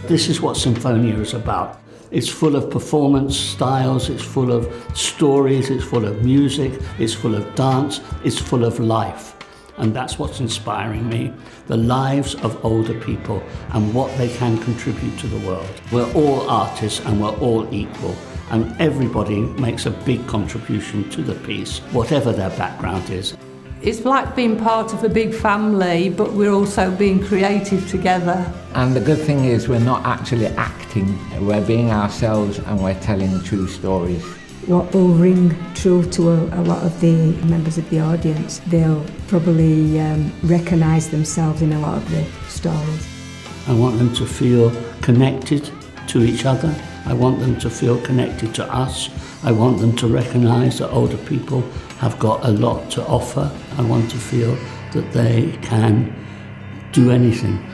This is what Sinfonia is about. It's full of performance styles, it's full of stories, it's full of music, it's full of dance, it's full of life. And that's what's inspiring me, the lives of older people and what they can contribute to the world. We're all artists and we're all equal, and everybody makes a big contribution to the piece, whatever their background is. It's like being part of a big family, but we're also being creative together. And the good thing is we're not actually acting, we're being ourselves and we're telling true stories. What will ring true to a lot of the members of the audience, they'll probably recognise themselves in a lot of the stories. I want them to feel connected to each other. I want them to feel connected to us. I want them to recognise that older people have got a lot to offer. I want to feel that they can do anything.